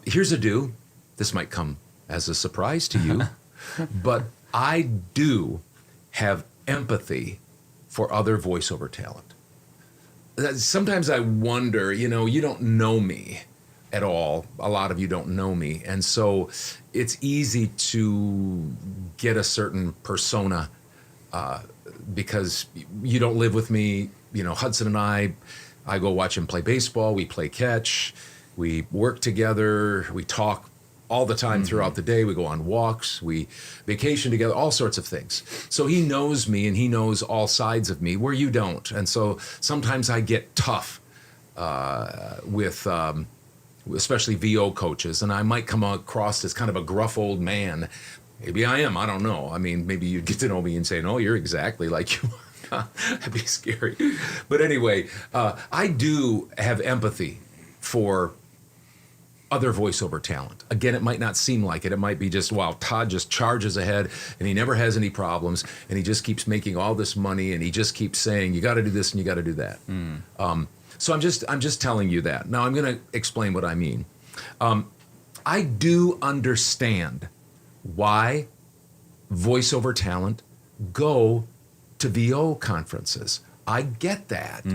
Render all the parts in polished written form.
Here's a do. This might come as a surprise to you, but I do have empathy for other voiceover talent. Sometimes I wonder, you don't know me at all. A lot of you don't know me. And so it's easy to get a certain persona because you don't live with me. Hudson and I go watch him play baseball. We play catch. We work together. We talk all the time throughout the day. We go on walks. We vacation together, all sorts of things. So he knows me and he knows all sides of me where you don't. And so sometimes I get tough with especially VO coaches, and I might come across as kind of a gruff old man. Maybe I am. I don't know. I mean, maybe you'd get to know me and say, no, you're exactly like you are. That'd be scary. But anyway, I do have empathy for other voiceover talent. Again, it might not seem like it. It might be just, wow, Todd just charges ahead and he never has any problems and he just keeps making all this money and he just keeps saying, you got to do this and you got to do that. So I'm just telling you that. Now I'm going to explain what I mean. I do understand why voiceover talent go to VO conferences. I get that.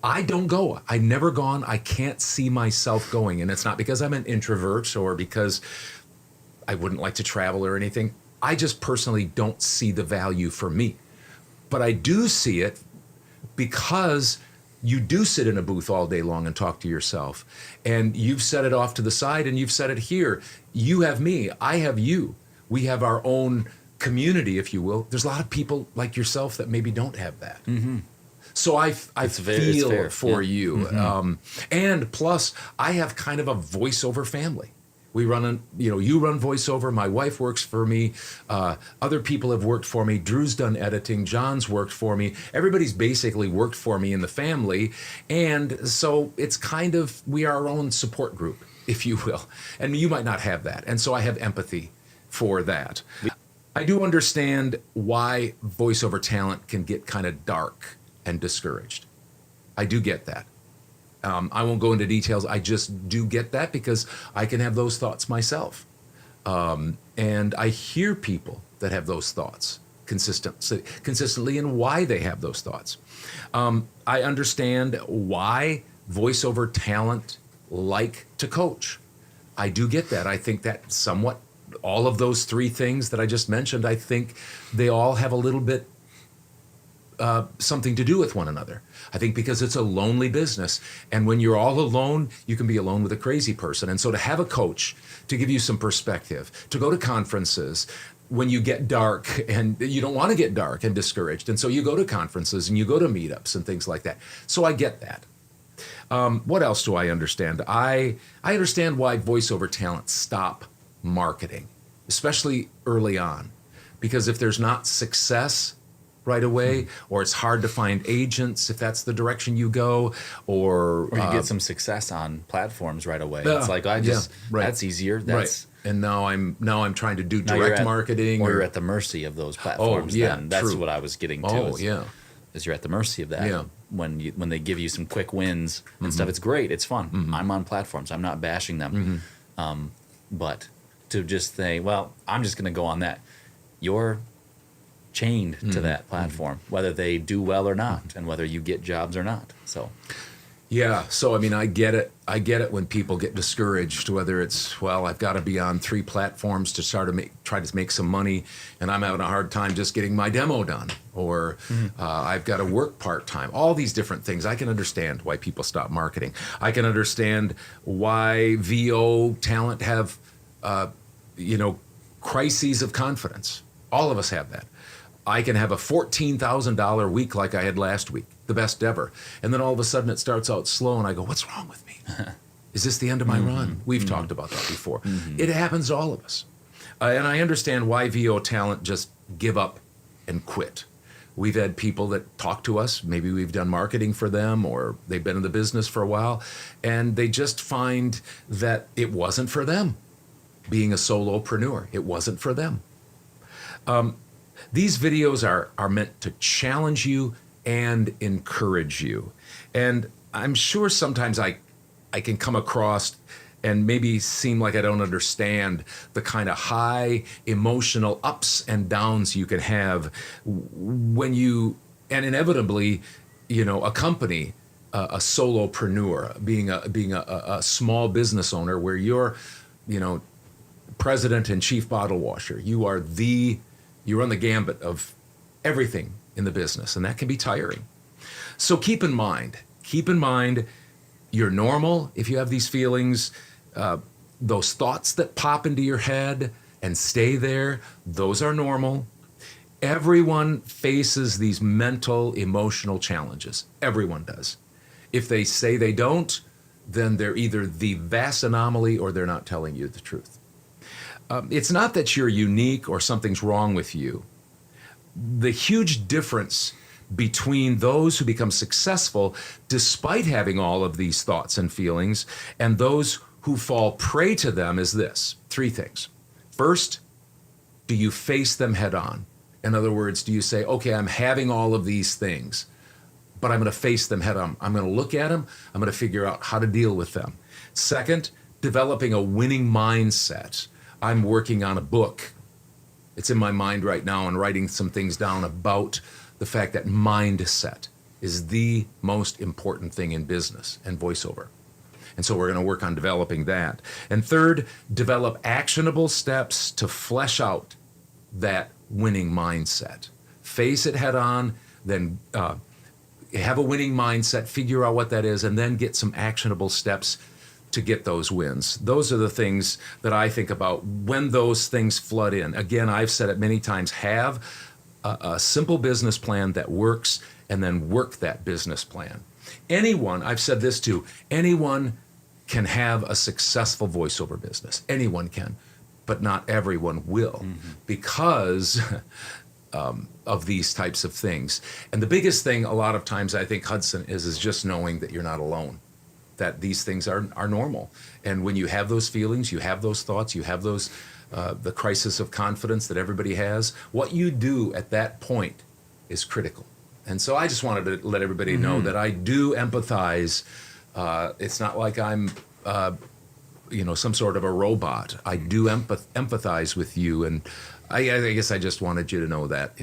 I don't go. I've never gone. I can't see myself going. And it's not because I'm an introvert or because I wouldn't like to travel or anything. I just personally don't see the value for me. But I do see it because you do sit in a booth all day long and talk to yourself. And you've set it off to the side and you've set it here. You have me. I have you. We have our own community, if you will. There's a lot of people like yourself that maybe don't have that. So I feel for you. And plus, I have kind of a voiceover family. We run, you run voiceover. My wife works for me. Other people have worked for me. Drew's done editing. John's worked for me. Everybody's basically worked for me in the family. And so it's kind of, we are our own support group, if you will. And you might not have that. And so I have empathy for that. I do understand why voiceover talent can get kind of dark and discouraged. I do get that. I won't go into details. I just do get that because I can have those thoughts myself. And I hear people that have those thoughts consistently and why they have those thoughts. I understand why voiceover talent like to coach. I do get that. I think that somewhat all of those three things that I just mentioned, I think they all have a little bit something to do with one another. I think because it's a lonely business. And when you're all alone, you can be alone with a crazy person. And so to have a coach to give you some perspective, to go to conferences when you get dark and you don't want to get dark and discouraged. And so you go to conferences and you go to meetups and things like that. So I get that. What else do I understand? I understand why voiceover talent stop marketing, especially early on. Because if there's not success right away, or it's hard to find agents if that's the direction you go, or you get some success on platforms right away. It's like that's easier. That's right. And now I'm trying to do direct marketing, or you're at the mercy of those platforms. That's what I was getting to. Is you're at the mercy of that. Yeah. When they give you some quick wins and stuff, it's great. It's fun. I'm on platforms. I'm not bashing them, but to just say, well, I'm just going to go on that. You're chained to that platform, whether they do well or not, and whether you get jobs or not. So I mean, I get it when people get discouraged, whether it's, well, I've got to be on 3 platforms to try to make some money, and I'm having a hard time just getting my demo done, or I've got to work part-time. All these different things. I can understand why people stop marketing. I can understand why VO talent have crises of confidence. All of us have that. I can have a $14,000 week like I had last week, the best ever. And then all of a sudden it starts out slow and I go, what's wrong with me? Is this the end of my run? We've talked about that before. It happens to all of us. And I understand why VO talent just give up and quit. We've had people that talk to us, maybe we've done marketing for them or they've been in the business for a while, and they just find that it wasn't for them. Being a solopreneur, it wasn't for them. These videos are meant to challenge you and encourage you. And I'm sure sometimes I can come across and maybe seem like I don't understand the kind of high emotional ups and downs you can have when you, and inevitably, accompany a solopreneur, being a small business owner where you're, president and chief bottle washer. You run the gambit of everything in the business, and that can be tiring. So keep in mind, you're normal if you have these feelings. Those thoughts that pop into your head and stay there, those are normal. Everyone faces these mental, emotional challenges. Everyone does. If they say they don't, then they're either the vast anomaly or they're not telling you the truth. It's not that you're unique or something's wrong with you. The huge difference between those who become successful despite having all of these thoughts and feelings and those who fall prey to them is this: three things. First, do you face them head on? In other words, do you say, okay, I'm having all of these things, but I'm going to face them head on. I'm going to look at them. I'm going to figure out how to deal with them. Second, developing a winning mindset. I'm working on a book. It's in my mind right now and writing some things down about the fact that mindset is the most important thing in business and voiceover. And so we're going to work on developing that. And third, develop actionable steps to flesh out that winning mindset. Face it head on, then have a winning mindset, figure out what that is, and then get some actionable steps to get those wins. Those are the things that I think about when those things flood in. Again, I've said it many times, have a simple business plan that works and then work that business plan. Anyone, I've said this too, anyone can have a successful voiceover business. Anyone can, but not everyone will because of these types of things. And the biggest thing a lot of times I think, Hudson, is just knowing that you're not alone, that these things are normal. And when you have those feelings, you have those thoughts, you have those, the crisis of confidence that everybody has, what you do at that point is critical. And so I just wanted to let everybody know that I do empathize. It's not like I'm, some sort of a robot. I do empathize with you. And I guess I just wanted you to know that.